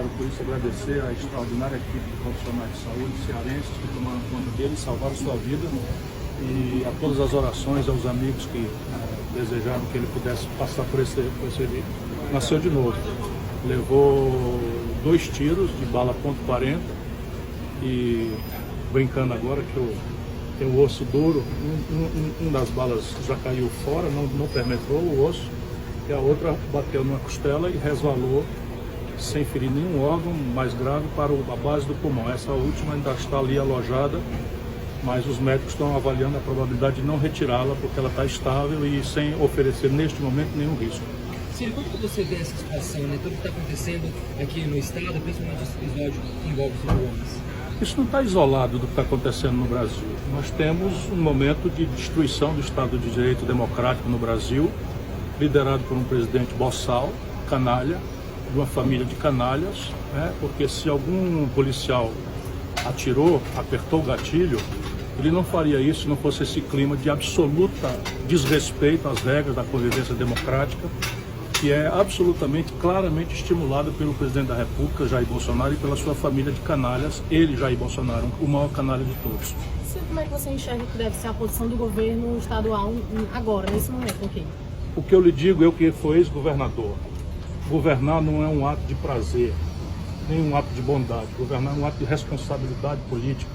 quero por isso agradecer a extraordinária equipe de profissionais de saúde cearenses que tomaram conta dele, salvaram sua vida, e a todas as orações aos amigos que desejaram que ele pudesse passar por esse evento. Nasceu de novo, levou 2 tiros de bala .40 e brincando agora que tem o osso duro, um das balas já caiu fora, não penetrou o osso, e a outra bateu numa costela e resvalou sem ferir nenhum órgão, mais grave para a base do pulmão. Essa última ainda está ali alojada, mas os médicos estão avaliando a probabilidade de não retirá-la porque ela está estável e sem oferecer neste momento nenhum risco. Sim, como que você vê essa situação, né? Tudo que está acontecendo aqui no estado, principalmente esse episódio que envolve os homens? Isso não está isolado do que está acontecendo no Brasil. Nós temos um momento de destruição do Estado de Direito democrático no Brasil, liderado por um presidente boçal, canalha, de uma família de canalhas, né? Porque se algum policial atirou, apertou o gatilho, ele não faria isso se não fosse esse clima de absoluta desrespeito às regras da convivência democrática, que é absolutamente, claramente estimulado pelo presidente da República, Jair Bolsonaro, e pela sua família de canalhas, ele, Jair Bolsonaro, o maior canalha de todos. Como é que você enxerga que deve ser a posição do governo estadual agora, nesse momento aqui? O que eu lhe digo, eu que fui ex-governador, governar não é um ato de prazer, nem um ato de bondade. Governar é um ato de responsabilidade política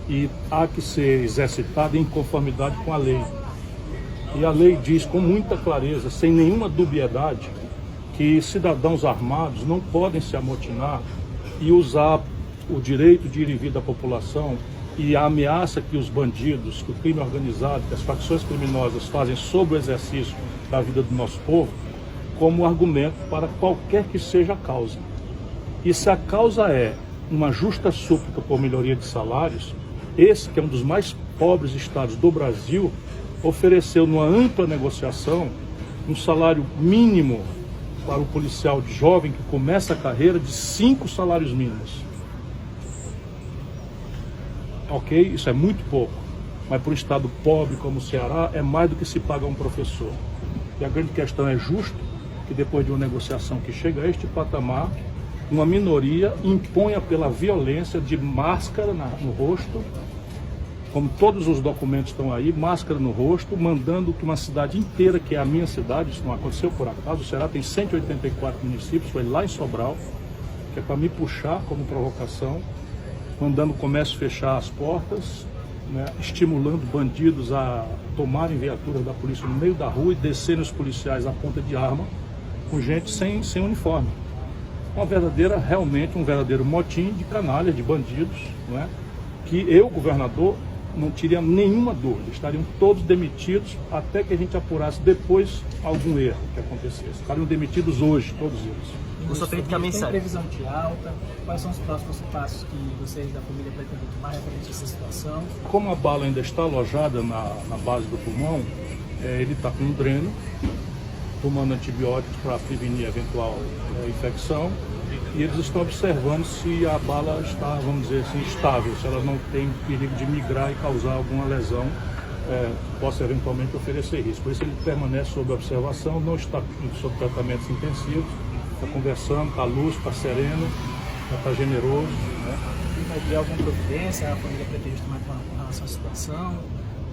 e há que ser exercitado em conformidade com a lei. E a lei diz com muita clareza, sem nenhuma dubiedade, que cidadãos armados não podem se amotinar e usar o direito de ir e vir da população e a ameaça que os bandidos, que o crime organizado, que as facções criminosas fazem sobre o exercício da vida do nosso povo, como argumento para qualquer que seja a causa. E se a causa é uma justa súplica por melhoria de salários, esse, que é um dos mais pobres estados do Brasil, ofereceu numa ampla negociação um salário mínimo para o policial jovem que começa a carreira de 5 salários mínimos. Ok? Isso é muito pouco, mas para um estado pobre como o Ceará é mais do que se paga a um professor. E a grande questão é justo que depois de uma negociação que chega a este patamar, uma minoria imponha pela violência de máscara no rosto, como todos os documentos estão aí, máscara no rosto, mandando que uma cidade inteira, que é a minha cidade, isso não aconteceu por acaso, o Ceará tem 184 municípios, foi lá em Sobral, que é para me puxar como provocação, mandando o comércio fechar as portas, né, estimulando bandidos a tomarem viaturas da polícia no meio da rua e descerem os policiais à ponta de arma, com gente sem uniforme. Realmente um verdadeiro motim de canalha, de bandidos, não é? Que eu, governador, não teria nenhuma dúvida, estariam todos demitidos até que a gente apurasse depois algum erro que acontecesse. Estariam demitidos hoje, todos eles. Você acredita que a mensagem? Tem previsão de alta? Quais são os próximos passos que vocês da família pretendem tomar referente a essa situação? Como a bala ainda está alojada na base do pulmão, ele está com um dreno, tomando antibióticos para prevenir eventual infecção, e eles estão observando se a bala está, vamos dizer assim, estável, se ela não tem perigo de migrar e causar alguma lesão que possa eventualmente oferecer risco. Por isso ele permanece sob observação, não está sob tratamentos intensivos, está conversando, está lúcido, está sereno, está generoso. Né? Vai ter alguma providência? A família pretende tomar com relação à situação?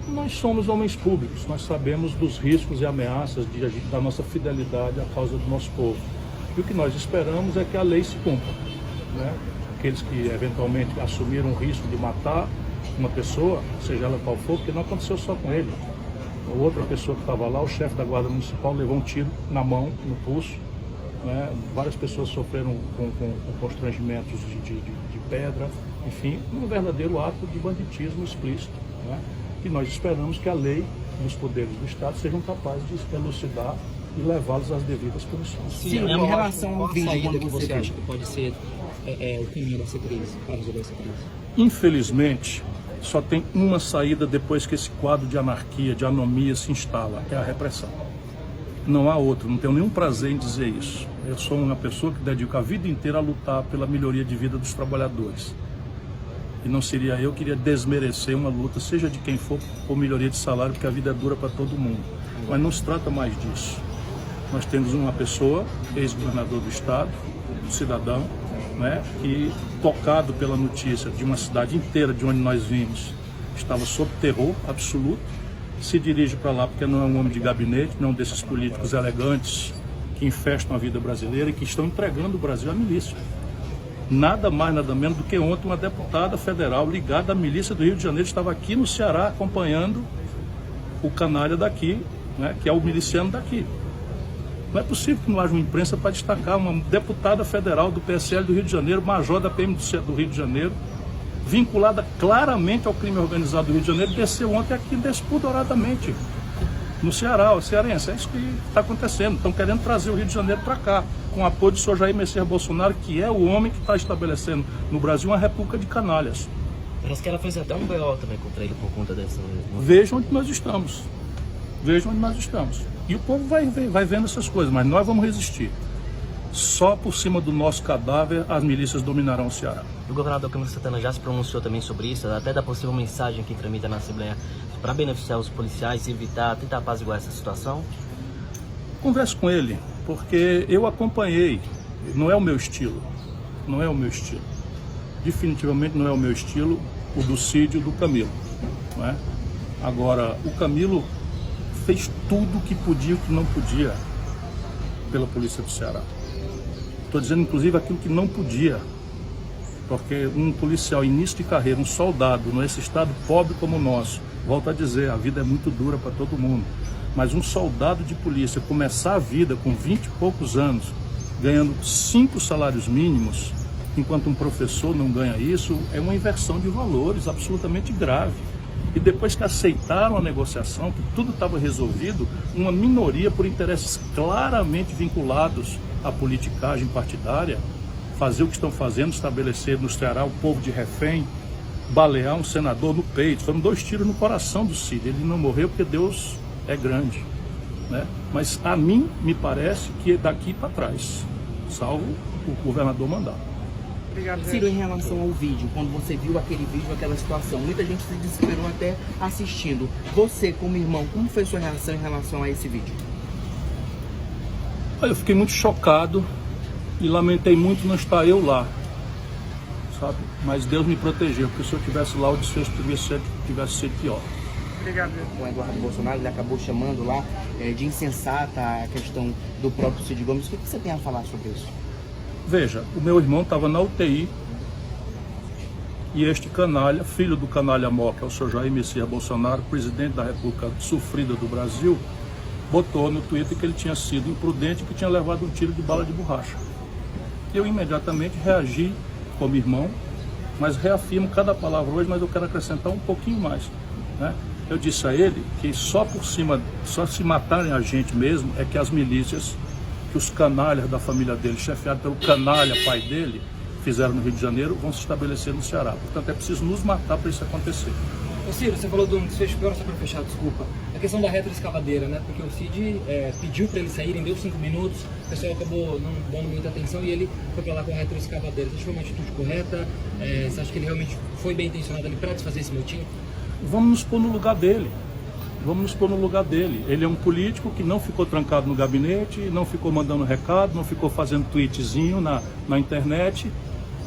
Nós somos homens públicos, nós sabemos dos riscos e ameaças da nossa fidelidade à causa do nosso povo. E o que nós esperamos é que a lei se cumpra. Né? Aqueles que eventualmente assumiram o risco de matar uma pessoa, seja ela qual for, porque não aconteceu só com ele. A outra pessoa que estava lá, o chefe da Guarda Municipal, levou um tiro na mão, no pulso. Né? Várias pessoas sofreram com constrangimentos de pedra. Enfim, um verdadeiro ato de banditismo explícito. Né? E nós esperamos que a lei e os poderes do Estado sejam capazes de elucidar e levá-los às devidas punições. Sim, em relação ao vídeo que você acha que pode ser o caminho dessa crise, para resolver essa crise? Infelizmente, só tem uma saída depois que esse quadro de anarquia, de anomia se instala, é a repressão. Não há outra, não tenho nenhum prazer em dizer isso. Eu sou uma pessoa que dedica a vida inteira a lutar pela melhoria de vida dos trabalhadores. E não seria eu que iria desmerecer uma luta, seja de quem for, por melhoria de salário, porque a vida é dura para todo mundo. Mas não se trata mais disso. Nós temos uma pessoa, ex-governador do Estado, um cidadão, né, que, tocado pela notícia de uma cidade inteira de onde nós vimos, estava sob terror absoluto, se dirige para lá porque não é um homem de gabinete, não é um desses políticos elegantes que infestam a vida brasileira e que estão entregando o Brasil à milícia. Nada mais, nada menos do que ontem uma deputada federal ligada à milícia do Rio de Janeiro estava aqui no Ceará acompanhando o canalha daqui, né, que é o miliciano daqui. Não é possível que não haja uma imprensa para destacar uma deputada federal do PSL do Rio de Janeiro, major da PM do Rio de Janeiro, vinculada claramente ao crime organizado do Rio de Janeiro, desceu ontem aqui despudoradamente no Ceará, o cearense. É isso que está acontecendo. Estão querendo trazer o Rio de Janeiro para cá, com o apoio do senhor Jair Messias Bolsonaro, que é o homem que está estabelecendo no Brasil uma república de canalhas. Parece que ela fez até um BO também contra ele por conta dessa... Vejam onde nós estamos. Vejam onde nós estamos. E o povo vai vendo essas coisas, mas nós vamos resistir. Só por cima do nosso cadáver as milícias dominarão o Ceará. O governador Camilo Santana já se pronunciou também sobre isso, até da possível mensagem que tramita na Assembleia para beneficiar os policiais e tentar apaziguar essa situação? Converso com ele, porque eu acompanhei. Não é o meu estilo. Não é o meu estilo. Definitivamente não é o meu estilo o do Cid e do Camilo. Não é? Agora, o Camilo fez tudo o que podia e o que não podia pela polícia do Ceará. Estou dizendo, inclusive, aquilo que não podia, porque um policial, início de carreira, um soldado, nesse estado pobre como o nosso, volto a dizer, a vida é muito dura para todo mundo, mas um soldado de polícia começar a vida com 20 e poucos anos, ganhando 5 salários mínimos, enquanto um professor não ganha isso, é uma inversão de valores absolutamente grave. E depois que aceitaram a negociação, que tudo estava resolvido, uma minoria, por interesses claramente vinculados à politicagem partidária, fazer o que estão fazendo, estabelecer no Ceará o povo de refém, balear um senador no peito. Foram 2 tiros no coração do Cid. Ele não morreu porque Deus é grande, né? Mas a mim me parece que é daqui para trás, salvo o governador mandar. Ciro, em relação ao vídeo, quando você viu aquele vídeo, aquela situação, muita gente se desesperou até assistindo. Você, como irmão, como foi sua reação em relação a esse vídeo? Eu fiquei muito chocado e lamentei muito não estar eu lá, sabe? Mas Deus me protegeu, porque se eu estivesse lá, o desfecho tivesse sido pior. Obrigado. O Eduardo Bolsonaro, ele acabou chamando lá de insensata a questão do próprio Cid Gomes. O que você tem a falar sobre isso? Veja, o meu irmão estava na UTI e este canalha, filho do canalha mó, que é o senhor Jair Messias Bolsonaro, presidente da República sofrida do Brasil, botou no Twitter que ele tinha sido imprudente e que tinha levado um tiro de bala de borracha. Eu imediatamente reagi como irmão, mas reafirmo cada palavra hoje, mas eu quero acrescentar um pouquinho mais, né? Eu disse a ele que só se matarem a gente mesmo é que as milícias, que os canalhas da família dele, chefiados pelo canalha pai dele, fizeram no Rio de Janeiro, vão se estabelecer no Ceará. Portanto, é preciso nos matar para isso acontecer. Ô Ciro, você falou do desfecho pior, só para fechar, desculpa. A questão da retroescavadeira, né? Porque o Cid pediu para eles saírem, deu 5 minutos, o pessoal acabou não dando muita atenção e ele foi para lá com a retroescavadeira. Você acha que foi uma atitude correta? Você acha que ele realmente foi bem intencionado ali para desfazer esse motim? Vamos nos pôr no lugar dele. Vamos nos pôr no lugar dele. Ele é um político que não ficou trancado no gabinete, não ficou mandando recado, não ficou fazendo tweetzinho na internet,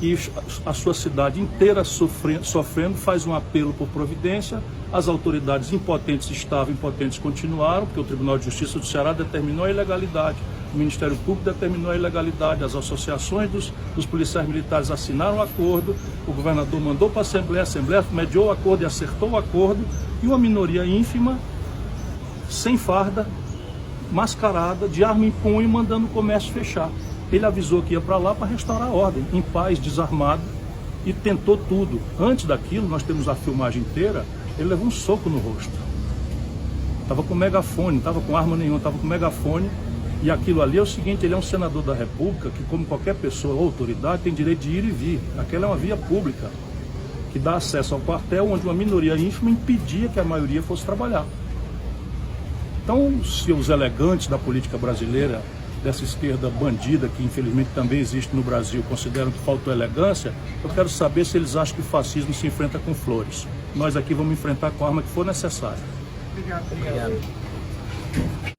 e a sua cidade inteira sofrendo, faz um apelo por providência. As autoridades impotentes estavam, impotentes continuaram, porque o Tribunal de Justiça do Ceará determinou a ilegalidade, o Ministério Público determinou a ilegalidade, as associações dos policiais militares assinaram o acordo, o governador mandou para a Assembleia mediou o acordo e acertou o acordo, e uma minoria ínfima, sem farda, mascarada, de arma em punho, mandando o comércio fechar. Ele avisou que ia para lá para restaurar a ordem, em paz, desarmado, e tentou tudo. Antes daquilo, nós temos a filmagem inteira, ele levou um soco no rosto. Estava com megafone, não estava com arma nenhuma, estava com megafone, e aquilo ali é o seguinte, ele é um senador da República, que como qualquer pessoa ou autoridade, tem direito de ir e vir. Aquela é uma via pública, que dá acesso ao quartel, onde uma minoria ínfima impedia que a maioria fosse trabalhar. Então, se os elegantes da política brasileira, dessa esquerda bandida, que infelizmente também existe no Brasil, consideram que faltou elegância, eu quero saber se eles acham que o fascismo se enfrenta com flores. Nós aqui vamos enfrentar com a arma que for necessária. Obrigado.